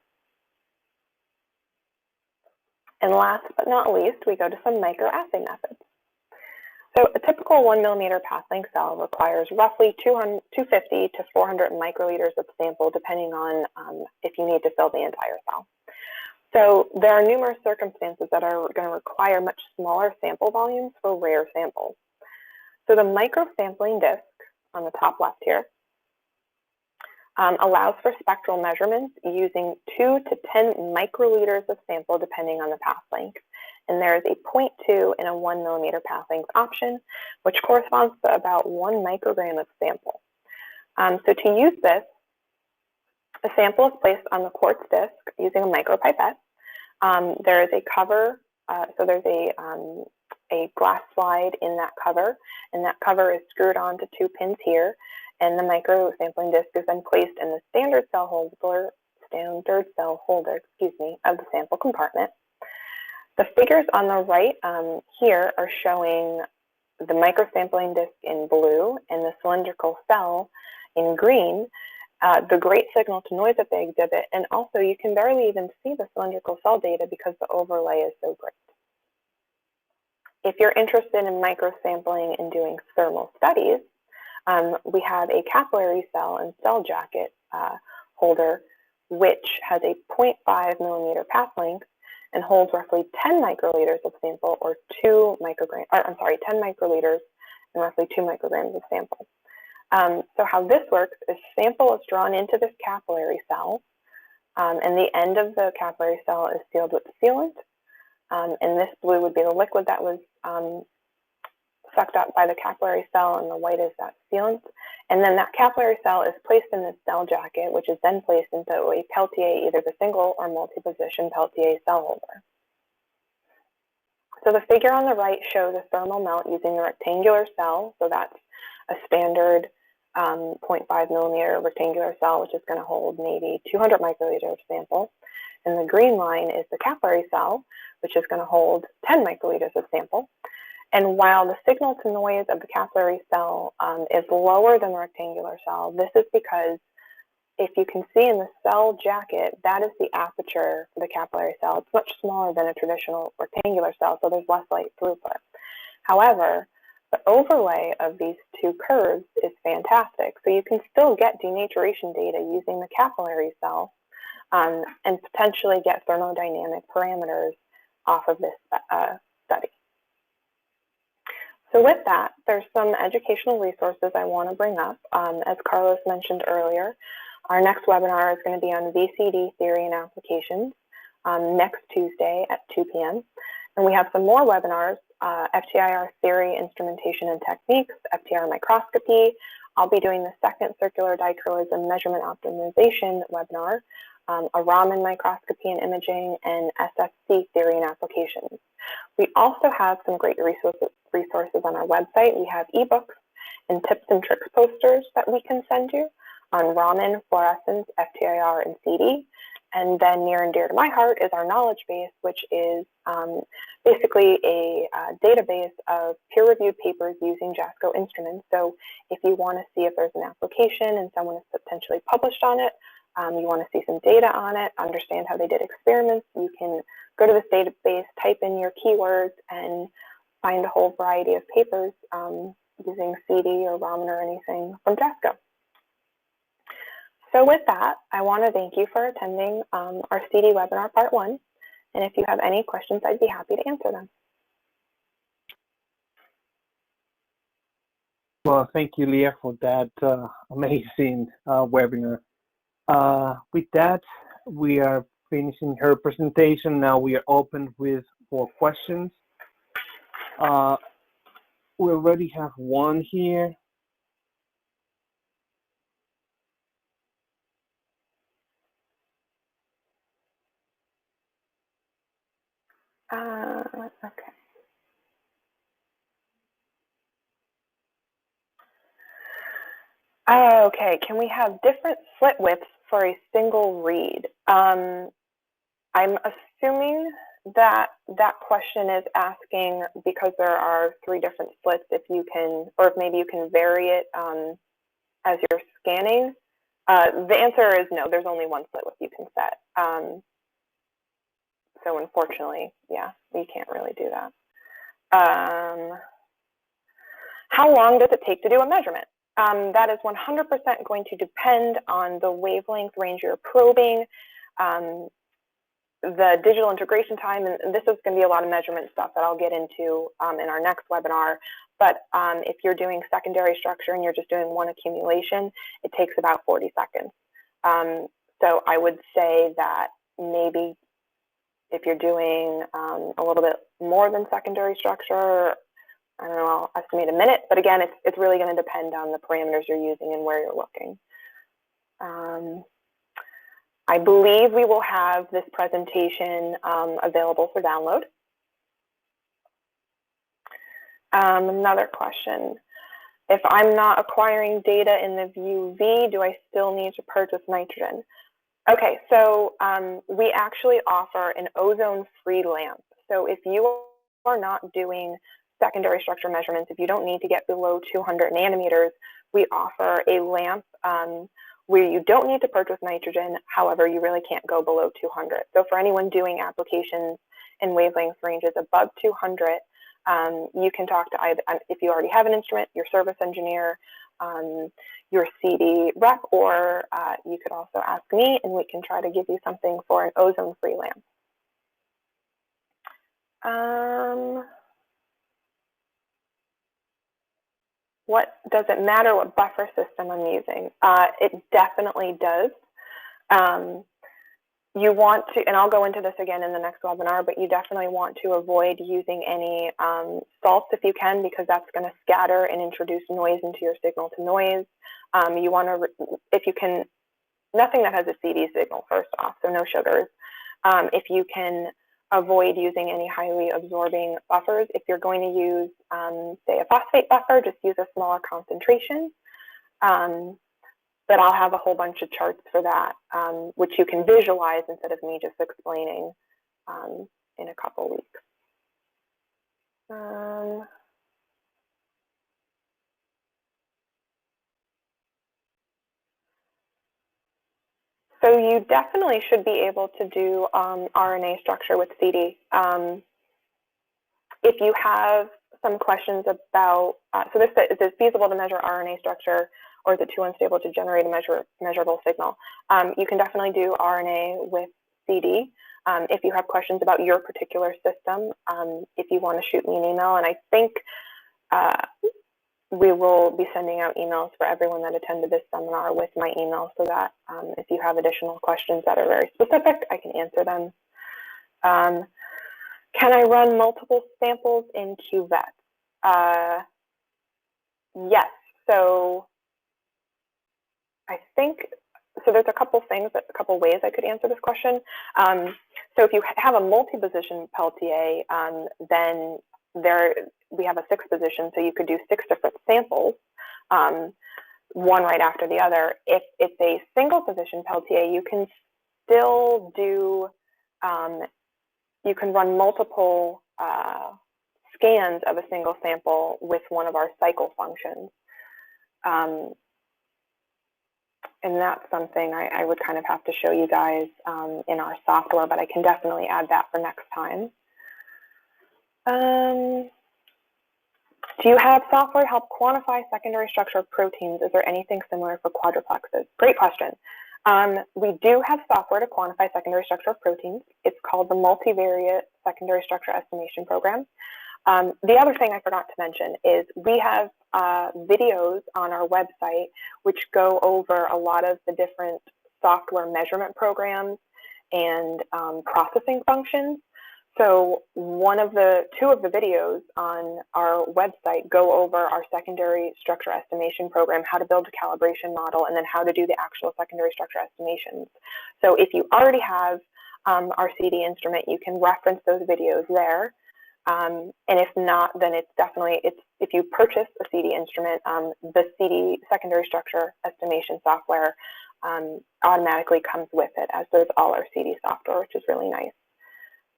And last but not least, we go to some microassay methods. So a typical 1 millimeter path length cell requires roughly 250 to 400 microliters of sample, depending on if you need to fill the entire cell. So there are numerous circumstances that are going to require much smaller sample volumes for rare samples. So the microsampling disk on the top left here allows for spectral measurements using 2 to 10 microliters of sample depending on the path length. And there is a 0.2 and a 1 millimeter path length option, which corresponds to about 1 microgram of sample. So to use this, a sample is placed on the quartz disk using a micropipette. There is a cover, so there's a glass slide in that cover, and that cover is screwed onto 2 pins here, and the microsampling disk is then placed in the standard cell holder, of the sample compartment. The figures on the right here are showing the microsampling disk in blue and the cylindrical cell in green, the great signal to noise that they exhibit, and also you can barely even see the cylindrical cell data because the overlay is so great. If you're interested in microsampling and doing thermal studies, we have a capillary cell and cell jacket holder, which has a 0.5 millimeter path length and holds roughly 10 microliters of sample, or 10 microliters and roughly 2 micrograms of sample. So how this works is sample is drawn into this capillary cell, and the end of the capillary cell is sealed with sealant, and this blue would be the liquid that was sucked up by the capillary cell, and the white is that sealant. And then that capillary cell is placed in this cell jacket, which is then placed into a Peltier, either the single or multi-position Peltier cell holder. So the figure on the right shows a thermal melt using the rectangular cell. So that's a standard 0.5 millimeter rectangular cell, which is going to hold maybe 200 microliters of sample. And the green line is the capillary cell, which is going to hold 10 microliters of sample. And while the signal to noise of the capillary cell is lower than the rectangular cell, this is because if you can see in the cell jacket, that is the aperture for the capillary cell. It's much smaller than a traditional rectangular cell, so there's less light throughput. However, the overlay of these two curves is fantastic. So you can still get denaturation data using the capillary cell and potentially get thermodynamic parameters off of this study. So with that, there's some educational resources I want to bring up. As Carlos mentioned earlier, our next webinar is going to be on VCD theory and applications next Tuesday at 2 p.m. And we have some more webinars, FTIR theory, instrumentation and techniques, FTIR microscopy. I'll be doing the second circular dichroism measurement optimization webinar, a Raman microscopy and imaging, and SFC theory and applications. We also have some great resources on our website. We have ebooks and tips and tricks posters that we can send you on Raman, Fluorescence, FTIR, and CD. And then near and dear to my heart is our knowledge base, which is basically a database of peer-reviewed papers using JASCO instruments. So if you want to see if there's an application and someone is potentially published on it, you want to see some data on it, understand how they did experiments, you can go to this database, type in your keywords, and find a whole variety of papers using CD or Raman or anything from JASCO. So with that, I want to thank you for attending our CD webinar part 1. And if you have any questions, I'd be happy to answer them. Well, thank you, Leah, for that amazing webinar. With that, we are finishing her presentation. Now we are open for questions. We already have one here. Okay. Okay, can we have different slit widths for a single read? I'm assuming that that question is asking because there are 3 different slits, if you can, or if maybe you can vary it as you're scanning. The answer is no, there's only one slit width you can set. So unfortunately, yeah, we can't really do that. How long does it take to do a measurement? That is 100% going to depend on the wavelength range you're probing, the digital integration time, and this is going to be a lot of measurement stuff that I'll get into in our next webinar. But if you're doing secondary structure and you're just doing one accumulation, it takes about 40 seconds. So I would say that maybe if you're doing a little bit more than secondary structure, I don't know, I'll estimate a minute, but again, it's really going to depend on the parameters you're using and where you're looking. I believe we will have this presentation available for download. Another question. If I'm not acquiring data in the view V, do I still need to purchase nitrogen? Okay, so we actually offer an ozone-free lamp. So if you are not doing secondary structure measurements, if you don't need to get below 200 nanometers, we offer a lamp where you don't need to purchase nitrogen. However, you really can't go below 200. So for anyone doing applications in wavelength ranges above 200, you can talk to either, if you already have an instrument, your service engineer, your CD rep, or you could also ask me and we can try to give you something for an ozone-free lamp. what does it matter what buffer system I'm using? It definitely does. You want to, and I'll go into this again in the next webinar, but you definitely want to avoid using any salts if you can, because that's going to scatter and introduce noise into your signal to noise. You want to, if you can, nothing that has a CD signal first off, so no sugars. If you can avoid using any highly absorbing buffers, if you're going to use, say, a phosphate buffer, just use a smaller concentration. But I'll have a whole bunch of charts for that, which you can visualize instead of me just explaining in a couple weeks. So you definitely should be able to do RNA structure with CD. If you have some questions about, so is it feasible to measure RNA structure, or is it too unstable to generate a measurable signal? You can definitely do RNA with CD. If you have questions about your particular system, if you want to shoot me an email, and I think we will be sending out emails for everyone that attended this seminar with my email, so that if you have additional questions that are very specific, I can answer them. Can I run multiple samples in cuvettes? Yes. So I think, so there's a couple things, a couple ways I could answer this question. So if you have a multi-position Peltier, then we have a 6-position, so you could do 6 different samples, one right after the other. If it's a single position Peltier, you can still do, you can run multiple scans of a single sample with one of our cycle functions. And that's something I would kind of have to show you guys in our software, but I can definitely add that for next time. Do you have software to help quantify secondary structure of proteins? Is there anything similar for quadruplexes? Great question. We do have software to quantify secondary structure of proteins. It's called the Multivariate Secondary Structure Estimation Program. The other thing I forgot to mention is we have videos on our website which go over a lot of the different software measurement programs and processing functions. So two of the videos on our website go over our secondary structure estimation program, how to build a calibration model, and then how to do the actual secondary structure estimations. So if you already have our CD instrument, you can reference those videos there. And if not, then it's definitely, if you purchase a CD instrument, the CD secondary structure estimation software automatically comes with it, as does all our CD software, which is really nice.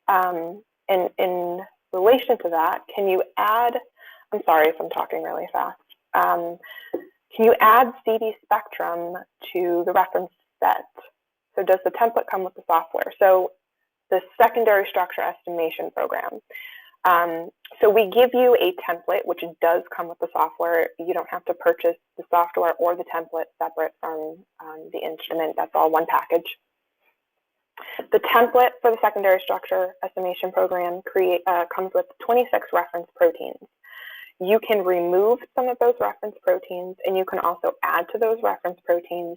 And in relation to that, can you add, I'm sorry if I'm talking really fast, can you add CD spectrum to the reference set? So does the template come with the software? So the secondary structure estimation program. So we give you a template, which does come with the software. You don't have to purchase the software or the template separate from the instrument. That's all one package. The template for the secondary structure estimation program comes with 26 reference proteins. You can remove some of those reference proteins, and you can also add to those reference proteins.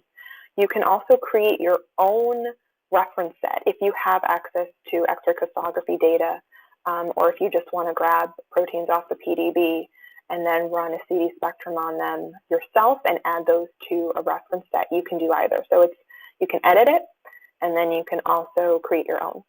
You can also create your own reference set if you have access to X-ray crystallography data, or if you just want to grab proteins off the PDB and then run a CD spectrum on them yourself and add those to a reference set. You can do either. So you can edit it, and then you can also create your own.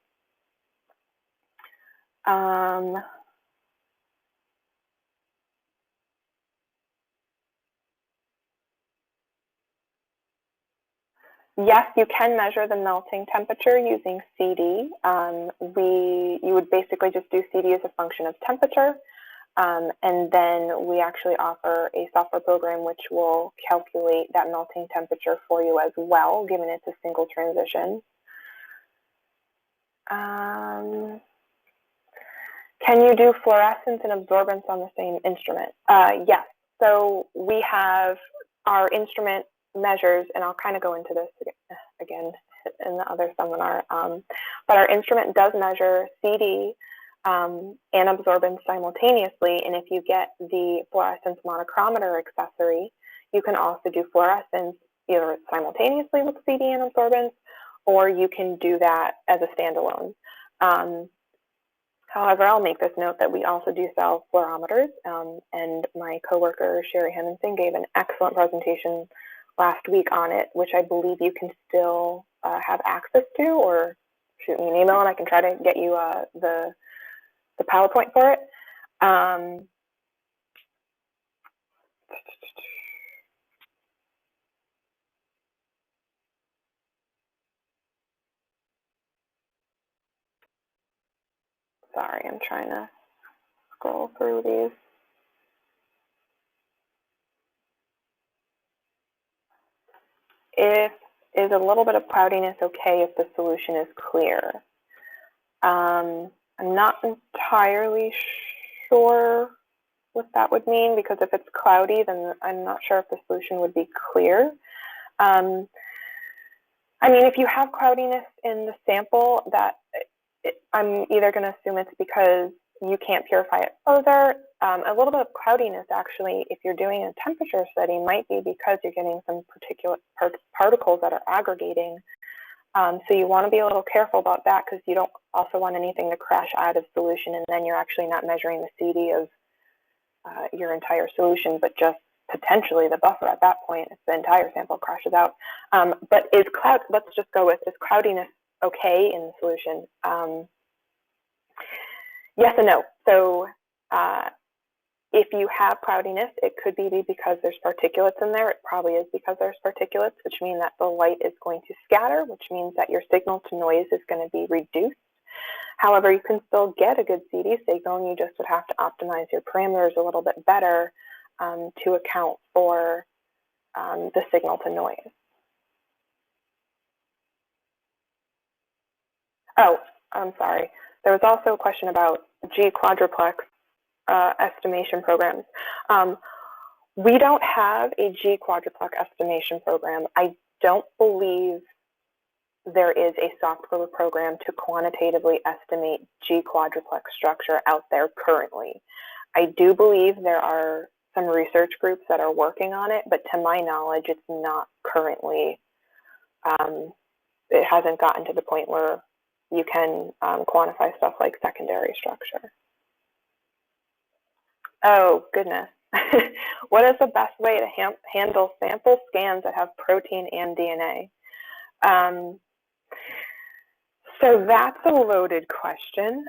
Yes, you can measure the melting temperature using CD. You would basically just do CD as a function of temperature, and then we actually offer a software program which will calculate that melting temperature for you as well, given it's a single transition. Can you do fluorescence and absorbance on the same instrument? Yes. So we have our instrument measures, and I'll kind of go into this again in the other seminar, but our instrument does measure CD and absorbance simultaneously. And if you get the fluorescence monochromator accessory, you can also do fluorescence either simultaneously with CD and absorbance, or you can do that as a standalone. However, I'll make this note that we also do sell fluorometers, and my coworker Sherry Hemmingson gave an excellent presentation last week on it, which I believe you can still have access to, or shoot me an email and I can try to get you the PowerPoint for it. Sorry, I'm trying to scroll through these. Is a little bit of cloudiness okay if the solution is clear? I'm not entirely sure what that would mean, because if it's cloudy, then I'm not sure if the solution would be clear. I mean, if you have cloudiness in the sample, I'm either going to assume it's because you can't purify it further. A little bit of cloudiness, actually, if you're doing a temperature study, might be because you're getting some particulate particles that are aggregating. So you want to be a little careful about that, because you don't also want anything to crash out of solution, and then you're actually not measuring the CD of your entire solution, but just potentially the buffer at that point if the entire sample crashes out. But let's just go with, is cloudiness okay in the solution? Yes and no. So if you have cloudiness, it could be because there's particulates in there. It probably is because there's particulates, which mean that the light is going to scatter, which means that your signal to noise is going to be reduced. However, you can still get a good CD signal, and you just would have to optimize your parameters a little bit better to account for the signal to noise. Oh, I'm sorry. There was also a question about G-quadruplex estimation programs. We don't have a G-quadruplex estimation program. I don't believe there is a software program to quantitatively estimate G-quadruplex structure out there currently. I do believe there are some research groups that are working on it, but to my knowledge, it's not currently, it hasn't gotten to the point where you can quantify stuff like secondary structure. Oh, goodness. What is the best way to handle sample scans that have protein and DNA? So that's a loaded question.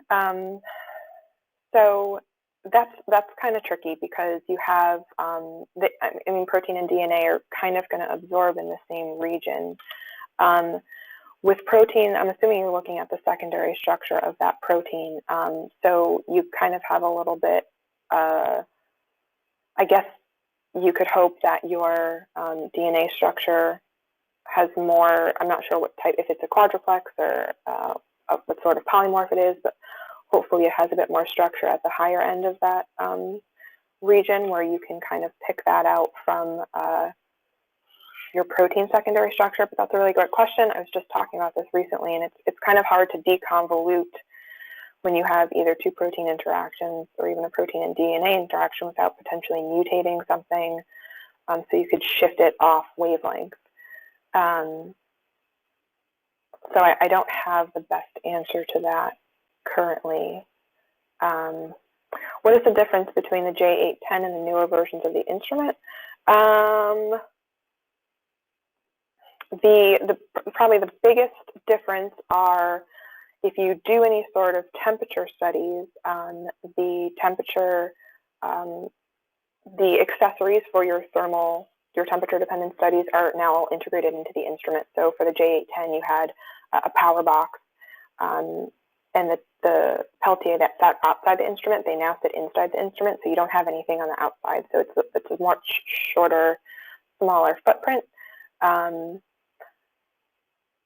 So that's kind of tricky, because you have, protein and DNA are kind of going to absorb in the same region. With protein, I'm assuming you're looking at the secondary structure of that protein. So you kind of have a little bit, I guess you could hope that your DNA structure has more, I'm not sure what type, if it's a quadruplex or what sort of polymorph it is, but hopefully it has a bit more structure at the higher end of that region, where you can kind of pick that out from your protein secondary structure. But that's a really great question. I was just talking about this recently, and it's kind of hard to deconvolute when you have either two protein interactions or even a protein and DNA interaction without potentially mutating something. So you could shift it off wavelength. So I don't have the best answer to that currently. What is the difference between the J810 and the newer versions of the instrument? Probably the biggest difference are, if you do any sort of temperature studies, the temperature, the accessories for your temperature dependent studies are now all integrated into the instrument. So for the J810, you had a power box, and the Peltier that sat outside the instrument, they now sit inside the instrument, so you don't have anything on the outside. So it's a much shorter, smaller footprint.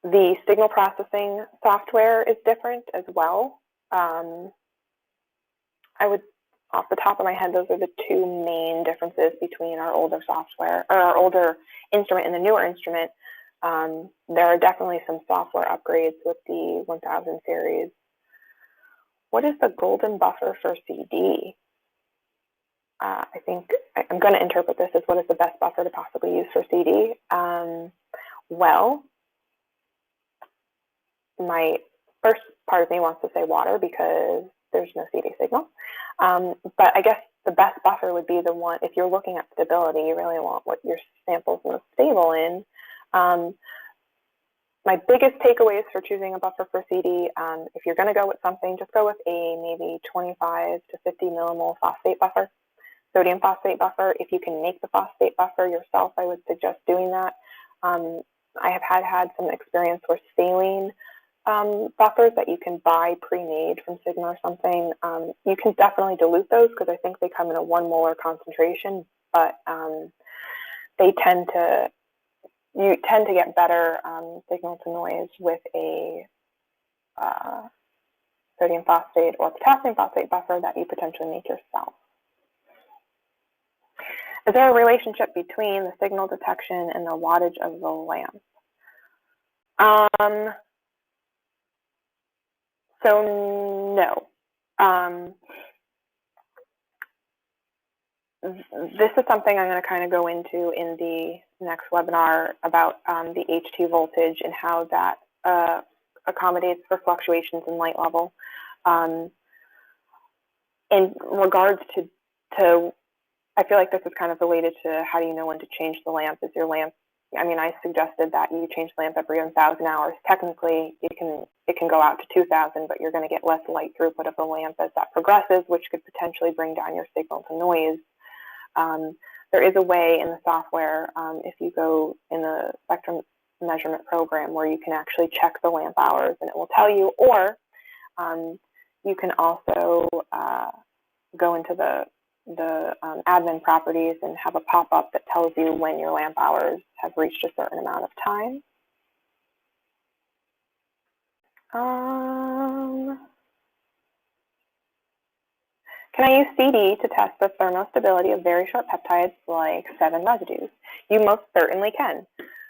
The signal processing software is different as well. I would, off the top of my head, those are the two main differences between our older software, or our older instrument and the newer instrument. There are definitely some software upgrades with the 1000 series. what is the golden buffer for CD? I think I'm going to interpret this as what is the best buffer to possibly use for CD. Well, my first part of me wants to say water because there's no CD signal. But I guess the best buffer would be the one, if you're looking at stability, you really want what your sample's most stable in. My biggest takeaways for choosing a buffer for CD, if you're going to go with something, just go with a maybe 25 to 50 millimole phosphate buffer, sodium phosphate buffer. If you can make the phosphate buffer yourself, I would suggest doing that. I have had some experience with saline buffers that you can buy pre-made from Sigma or something. You can definitely dilute those because I think they come in a 1 molar concentration, but they you tend to get better signal to noise with a sodium phosphate or potassium phosphate buffer that you potentially make yourself. Is there a relationship between the signal detection and the wattage of the lamp? So no. This is something I'm going to kind of go into in the next webinar about the HT voltage and how that accommodates for fluctuations in light level. In regards to, I feel like this is kind of related to how do you know when to change the lamp? Is your lamp, I mean, I suggested that you change the lamp every 1,000 hours. Technically, it can go out to 2,000, but you're going to get less light throughput of the lamp as that progresses, which could potentially bring down your signal to noise. There is a way in the software, if you go in the spectrum measurement program, where you can actually check the lamp hours and it will tell you, or you can also go into the admin properties and have a pop-up that tells you when your lamp hours have reached a certain amount of time. Can I use CD to test the thermostability of very short peptides like 7 residues? You most certainly can.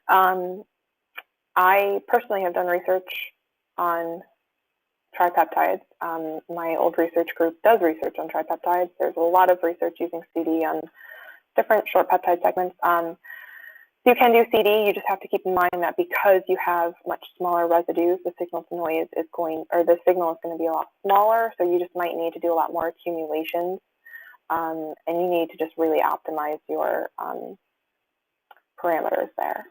I personally have done research on tripeptides. My old research group does research on tripeptides. There's a lot of research using CD on different short peptide segments. You can do CD, you just have to keep in mind that because you have much smaller residues, the signal to noise is the signal is going to be a lot smaller, so you just might need to do a lot more accumulations, and you need to just really optimize your parameters there.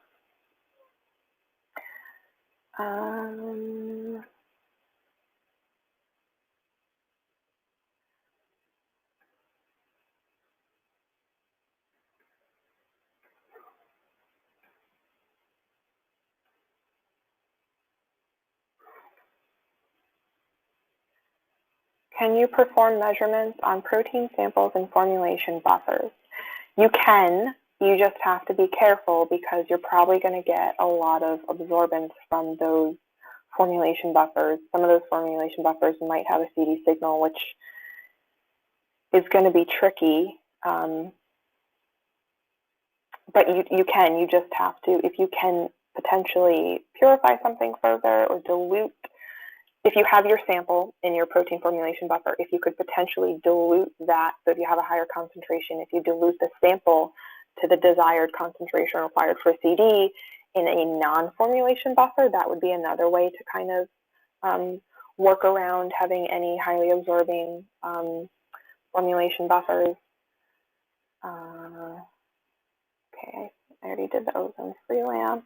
Can you perform measurements on protein samples and formulation buffers? You can, you just have to be careful because you're probably going to get a lot of absorbance from those formulation buffers. Some of those formulation buffers might have a CD signal, which is going to be tricky. But you just have to, if you can potentially purify something further or dilute. If you have your sample in your protein formulation buffer, if you could potentially dilute that, so if you have a higher concentration, if you dilute the sample to the desired concentration required for CD in a non-formulation buffer, that would be another way to kind of work around having any highly absorbing formulation buffers. Okay, I already did the ozone free lamp.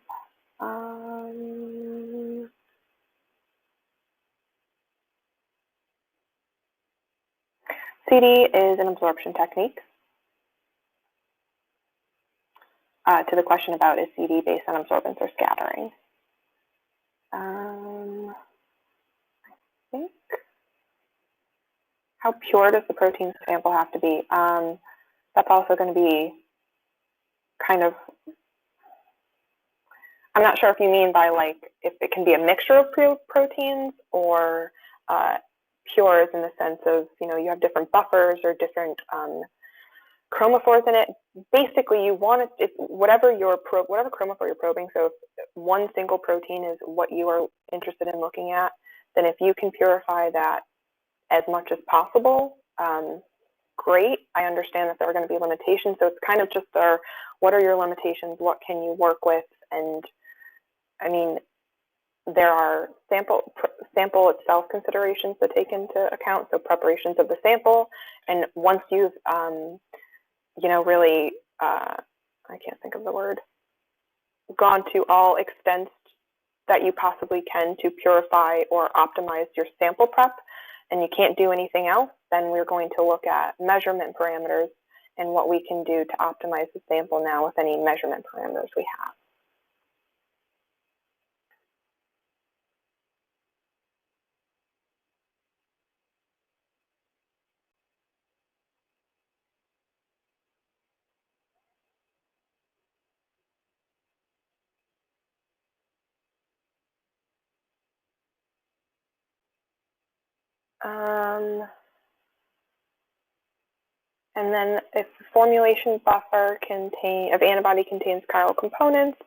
CD is an absorption technique. To the question about is CD based on absorbance or scattering? I think. How pure does the protein sample have to be? That's also going to be kind of, I'm not sure if you mean by like, if it can be a mixture of proteins or pure in the sense of, you have different buffers or different chromophores in it. Basically, you want it, if whatever chromophore you're probing, so if one single protein is what you are interested in looking at, then if you can purify that as much as possible, great. I understand that there are going to be limitations, so it's kind of just what are your limitations, what can you work with, and I mean, there are sample itself considerations to take into account, so preparations of the sample, and once you've, you know, really, I can't think of the word, gone to all extents that you possibly can to purify or optimize your sample prep, and you can't do anything else, then we're going to look at measurement parameters and what we can do to optimize the sample now with any measurement parameters we have. And then if the formulation buffer of antibody contains chiral components,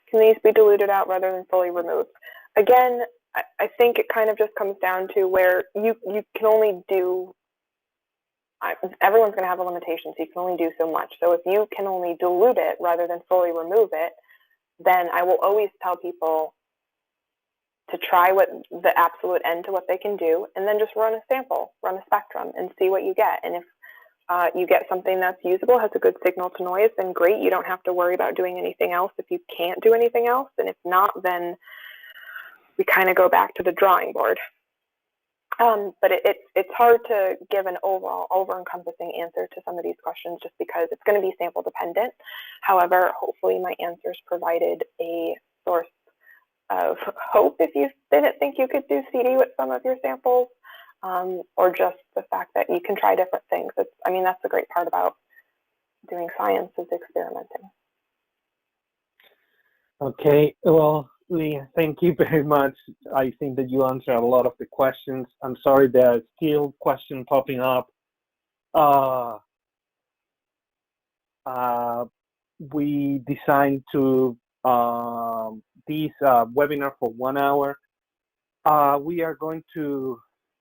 can these be diluted out rather than fully removed? Again, I think it kind of just comes down to where you can only do, everyone's going to have a limitation, so you can only do so much. So if you can only dilute it rather than fully remove it, then I will always tell people to try what the absolute end to what they can do, and then just run a sample, run a spectrum, and see what you get. And if you get something that's usable, has a good signal to noise, then great. You don't have to worry about doing anything else if you can't do anything else. And if not, then we kind of go back to the drawing board. But it's hard to give an overall over-encompassing answer to some of these questions just because it's going to be sample dependent. However, hopefully my answers provided a source of hope if you didn't think you could do CD with some of your samples, or just the fact that you can try different things. I mean, that's the great part about doing science, is experimenting. Okay, well, Leah, thank you very much. I think that you answered a lot of the questions. I'm sorry there are still questions popping up. We designed to this webinar for 1 hour.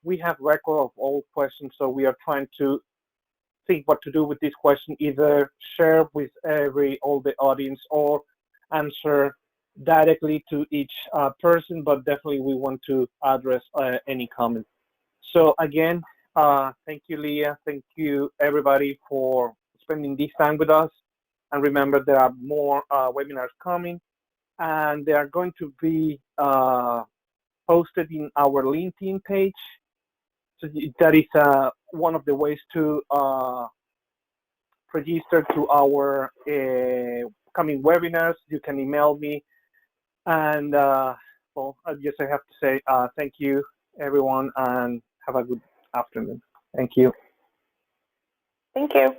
We have record of all questions, so we are trying to think what to do with this question, either share with all the audience or answer directly to each person, but definitely we want to address any comments. So again, thank you, Leah. Thank you, everybody, for spending this time with us. And remember, there are more webinars coming, and they are going to be posted in our LinkedIn page. So that is one of the ways to register to our coming webinars. You can email me. And well, I have to say thank you, everyone, and have a good afternoon. Thank you. Thank you.